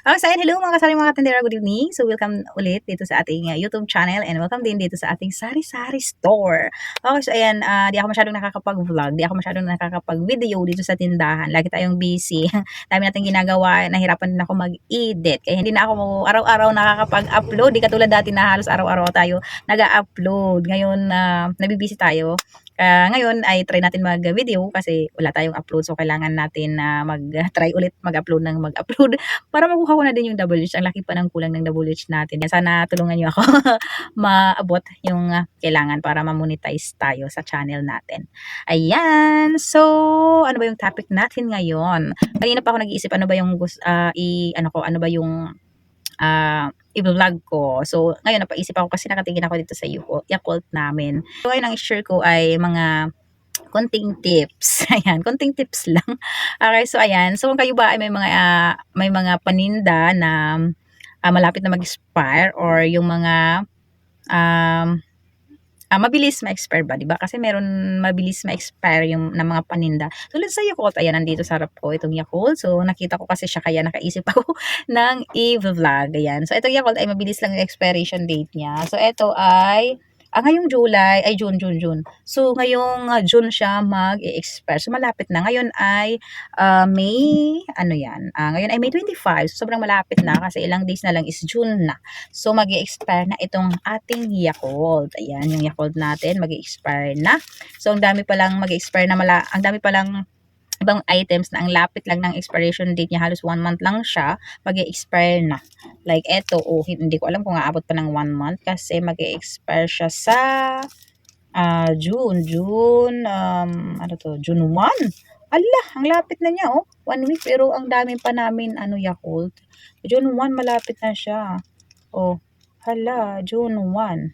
So ayan, hello mga kasari mga tindera, good evening. So welcome ulit dito sa ating YouTube channel and welcome din dito sa ating sari-sari store. Okay, so ayan, di ako masyadong nakakapag-vlog, di ako masyadong nakakapag-video dito sa tindahan. Lagi tayong busy. Dami nating ginagawa, nahirapan din ako mag-edit. Kaya hindi na ako araw-araw nakakapag-upload. Di katulad dati na halos araw-araw tayo nag-upload. Ngayon, nabibisi tayo. Ngayon ay try natin mag-video kasi wala tayong upload, so kailangan natin mag-try ulit mag-upload ng mag-upload para makuha ko na din yung double H. Ang laki pa ng kulang ng double H natin. Sana tulungan niyo ako maabot yung kailangan para ma-monetize tayo sa channel natin. Ayan. So, ano ba yung topic natin ngayon? Kanina pa ako nag-iisip ano ba yung ano ba yung i-vlog ko. So, ngayon napaisip ako kasi nakatingin ako dito sa Yakult namin. So, ngayon ang share ko ay mga konting tips. Ayan, konting tips lang. Okay, so ayan. So, kung kayo ba ay may mga paninda na malapit na mag-expire or yung mga um, mabilis ma-expire ba, 'di ba? Kasi meron mabilis ma-expire yung ng mga paninda. Tulad sa Yakult, ayan nandito sa harap ko itong Yakult. So nakita ko kasi siya kaya nakaisip ako ng i-vlog. Ayan. So itong Yakult ay mabilis lang yung expiration date niya. So ito ay ngayong July, ay June. So, ngayong June siya mag-i-expire. So, malapit na. Ngayon ay May, ano yan? Ngayon ay May 25. So, sobrang malapit na kasi ilang days na lang is June na. So, mag-i-expire na itong ating Yakult. Ayan, yung Yakult natin mag-i-expire na. So, ang dami palang mag-i-expire na ang dami palang ibang items na ang lapit lang ng expiration date niya, halos 1 month lang siya, mag-i-expire na. Like eto, hindi ko alam kung aabot pa ng 1 month kasi mag-i-expire siya sa June 1. Ala, ang lapit na niya, 1 week, pero ang dami pa namin, Yakult. June 1, malapit na siya. Hala, June 1.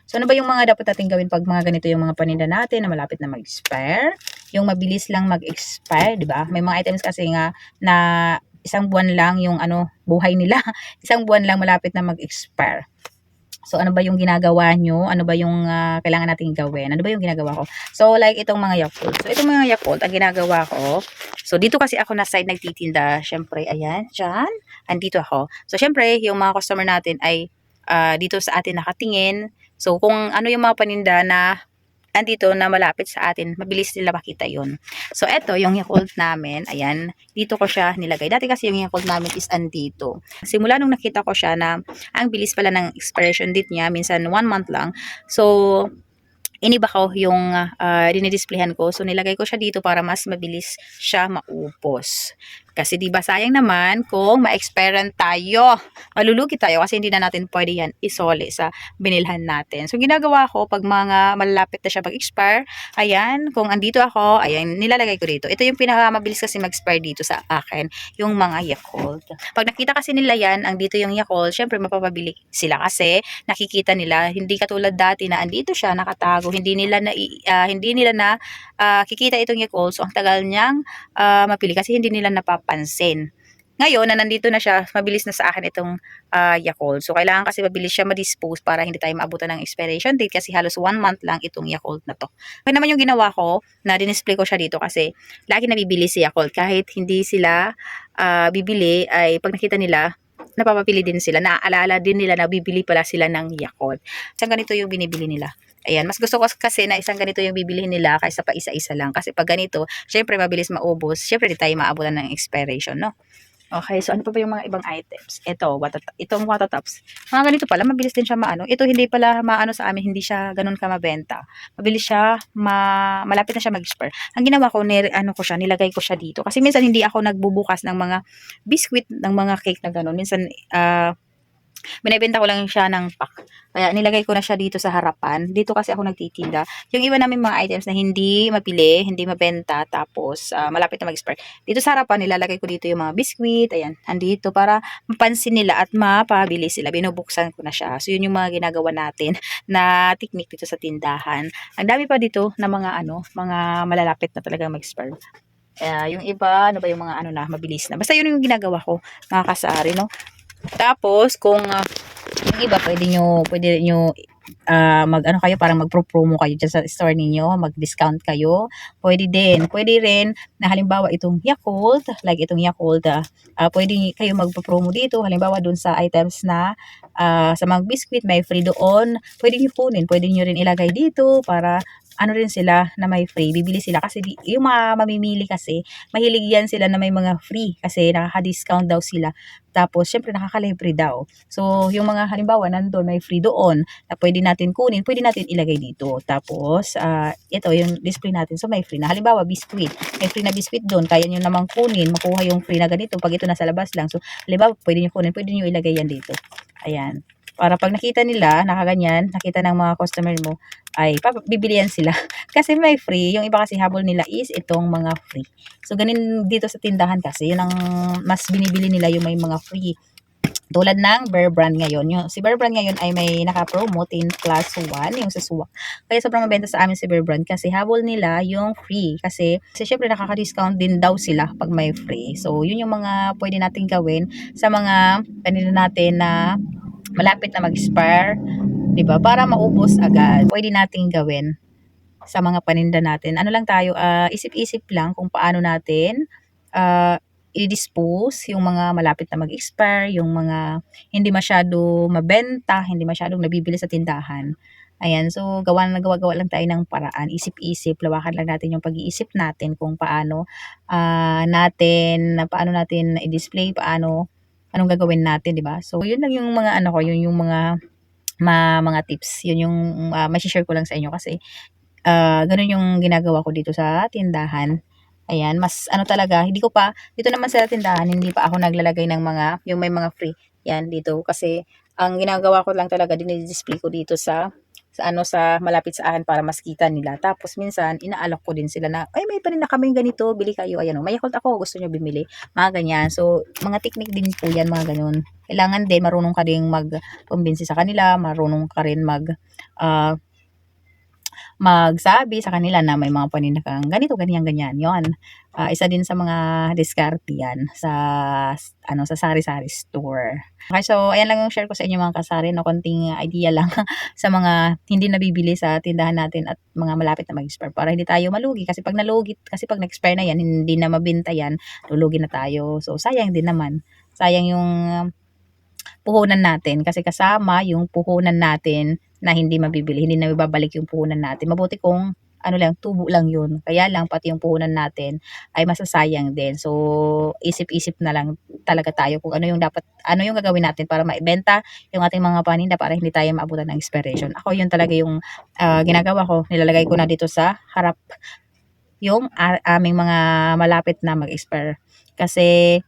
So, ano ba yung mga dapat natin gawin pag mga ganito yung mga paninda natin na malapit na mag-expire? Yung mabilis lang mag-expire, di ba? May mga items kasi nga na isang buwan lang yung buhay nila. Isang buwan lang malapit na mag-expire. So, ano ba yung ginagawa nyo? Ano ba yung kailangan natin gawin? Ano ba yung ginagawa ko? So, like itong mga Yakult. So, itong mga Yakult, ang ginagawa ko, so, dito kasi ako na side nagtitinda. Syempre, ayan, dyan. Andito ako. So, syempre, yung mga customer natin ay dito sa atin nakatingin. So, kung ano yung mga paninda na andito na malapit sa atin, mabilis nila makita yun. So, eto, yung Yakult namin, ayan, dito ko siya nilagay. Dati kasi yung Yakult namin is andito. Simula nung nakita ko siya na ang bilis pala ng expiration date niya, minsan 1 month lang. So, iniba ko yung dinidisplayhan ko. So, nilagay ko siya dito para mas mabilis siya maupos. Kasi diba sayang naman kung ma-expirean tayo. Malulugi tayo kasi hindi na natin pwede yan isoli sa binilhan natin. So, ginagawa ko pag mga malalapit na siya mag-expire, ayan, kung andito ako, ayan, nilalagay ko dito. Ito yung pinakamabilis kasi mag-expire dito sa akin, yung mga Yakult. Pag nakita kasi nila yan, andito yung Yakult, syempre mapapabili sila kasi nakikita nila, hindi katulad dati na andito siya, nakatago, hindi nila na kikita itong Yakult. So, ang tagal niyang mapili kasi hindi nila napapansin. Ngayon, na nandito na siya, mabilis na sa akin itong Yakult. So, kailangan kasi mabilis siya ma-dispose para hindi tayo maabutan ng expiration date kasi halos 1 month lang itong Yakult na to. Kaya naman yung ginawa ko, na dinisplay ko siya dito kasi lagi nabibili si Yakult. Kahit hindi sila bibili, ay pag nakita nila, napapapili din sila. Naaalala din nila na bibili pala sila ng Yakult. Isang ganito yung binibili nila. Ayan, mas gusto ko kasi na isang ganito yung bibilihin nila kaysa pa isa-isa lang. Kasi pag ganito, syempre mabilis maubos. Syempre di tayo maabutan ng expiration, no? Okay, so ano pa ba yung mga ibang items? Itong Watatops. Mga ganito pala, mabilis din siya maano. Ito hindi pala maano sa amin, hindi siya ganun ka mabenta. Mabilis siya, malapit na siya mag-expire. Ang ginawa ko, nilagay ko siya dito. Kasi minsan hindi ako nagbubukas ng mga biscuit, ng mga cake na ganun. Minsan, binibenta ko lang siya ng pack. Kaya nilagay ko na siya dito sa harapan. Dito kasi ako nagtitinda. Yung iba namin mga items na hindi mapili, hindi mabenta, tapos malapit na mag-expire. Dito sa harapan, nilalagay ko dito yung mga biscuit. Ayan, andito para mapansin nila at mapabili sila. Binubuksan ko na siya. So, yun yung mga ginagawa natin na technique dito sa tindahan. Ang dami pa dito na mga mga malalapit na talaga mag-expire. Yung iba, ano ba yung mga mabilis na. Basta yun yung ginagawa ko, mga kasari, no? Tapos, kung yung iba, pwede nyo mag-ano kayo, parang magpo-promo kayo diyan sa store ninyo, mag-discount kayo. Pwede rin na halimbawa itong Yakult, like itong Yakult, pwede kayo magpo-promo dito. Halimbawa dun sa items na sa mga biscuit may free doon. Pwede niyo kunin, pwede niyo rin ilagay dito para ano rin sila na may free. Bibili sila kasi yung mga mamimili kasi mahilig yan sila na may mga free kasi nakaka-discount daw sila. Tapos syempre nakaka-libre daw. So yung mga halimbawa nandun may free doon na pwede natin kunin, pwede natin ilagay dito. Tapos ito yung display natin. So may free na halimbawa biscuit. May free na biscuit doon. Kaya nyo namang kunin, makuha yung free na ganito pag ito nasa labas lang. So halimbawa pwede nyo kunin, pwede nyo ilagay yan dito. Ayan. Para pag nakita nila, nakaganyan, nakita ng mga customer mo, ay bibilihan sila. Kasi may free. Yung iba kasi habol nila is itong mga free. So, ganin dito sa tindahan kasi, yun ang mas binibili nila yung may mga free. Tulad ng Bear Brand ngayon. Si Bear Brand ngayon ay may naka-promo 10 plus 1, yung sa suwak. Kaya sobrang mabenta sa amin si Bear Brand kasi habol nila yung free. Kasi syempre nakaka-discount din daw sila pag may free. So, yun yung mga pwede natin gawin sa mga kanila natin na malapit na mag-expire, 'di ba? Para maubos agad. Pwede nating gawin sa mga paninda natin. Ano lang tayo, isip-isip lang kung paano natin i-dispose yung mga malapit na mag-expire, yung mga hindi masyado mabenta, hindi masyadong nabibili sa tindahan. Ayan, so gawa lang tayo ng paraan, isip-isip, lawakan lang natin yung pag-iisip natin kung paano natin i-display, anong gagawin natin, 'di ba? So, yun lang yung mga ano ko, yun yung mga tips. Yun yung ma-share ko lang sa inyo kasi ganun yung ginagawa ko dito sa tindahan. Ayan, mas ano talaga, hindi ko pa, dito naman sa tindahan, hindi pa ako naglalagay ng yung may mga free. Yan, dito. Kasi, ang ginagawa ko lang talaga, dinidisplay ko dito sa malapit sa akin para mas kita nila. Tapos, minsan, inaalok ko din sila na, ay, may pa rin na kaming ganito, bili kayo. Ayan, may Yakult ako, gusto nyo bumili. Mga ganyan. So, mga technique din po yan, mga ganun. Kailangan din, marunong ka din mag-convince sa kanila, marunong ka rin magsabi sa kanila na may mga paninda kang ganito, ganyan, ganyan. Yon. Isa din sa mga diskarte yan sa sari-sari store. Okay, so ayan lang yung share ko sa inyo mga kasari, no, konting idea lang sa mga hindi nabibili sa tindahan natin at mga malapit na mag-expire para hindi tayo malugi kasi pag na-expire na yan, hindi na mabenta yan, lulugi na tayo. So sayang din naman. Sayang yung puhunan natin kasi kasama yung puhunan natin na hindi mabibili, hindi na mababalik yung puhunan natin. Mabuti kung tubo lang yun. Kaya lang pati yung puhunan natin ay masasayang din. So, isip-isip na lang talaga tayo kung ano yung gagawin natin para maibenta yung ating mga paninda para hindi tayo maabutan ng expiration. Ako yun talaga yung ginagawa ko. Nilalagay ko na dito sa harap yung aming mga malapit na mag-expire. Kasi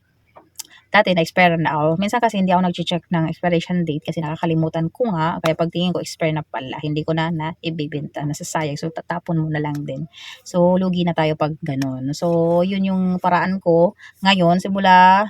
dati na-expire na ako. Minsan kasi hindi ako nag-check ng expiration date kasi nakakalimutan ko nga. Kaya pagtingin ko, expire na pala. Hindi ko na ibibenta. Nasasayang. So, tatapon mo na lang din. So, lugi na tayo pag ganun. So, yun yung paraan ko. Ngayon, simula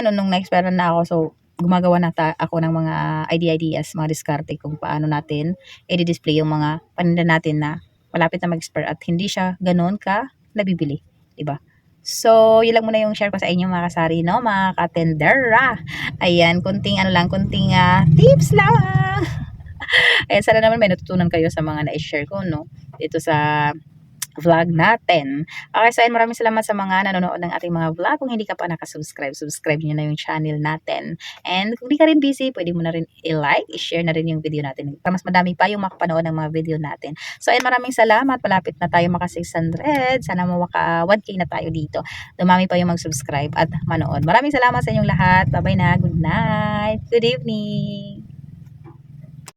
nung na-expire na ako. So, gumagawa na ako ng mga ideas, mga diskarte kung paano natin i-display yung mga paninda natin na malapit na mag-expire at hindi siya ganun ka nabibili. Diba? So, yun lang muna yung share ko sa inyo mga kasari, no? Mga katendera. Ayan, kunting tips lang. Ayan, sana naman may natutunan kayo sa mga na-share ko, no? Dito sa vlog natin. Okay, so maraming salamat sa mga nanonood ng ating mga vlog. Kung hindi ka pa nakasubscribe, subscribe nyo na yung channel natin. And kung di ka rin busy, pwede mo na rin i-like, i-share na rin yung video natin para mas madami pa yung makapanood ng mga video natin. So, maraming salamat. Malapit na tayo maka 600. Sana maka 1K na tayo dito. Dumami pa yung mag-subscribe at manood. Maraming salamat sa inyong lahat. Bye-bye na. Good night. Good evening.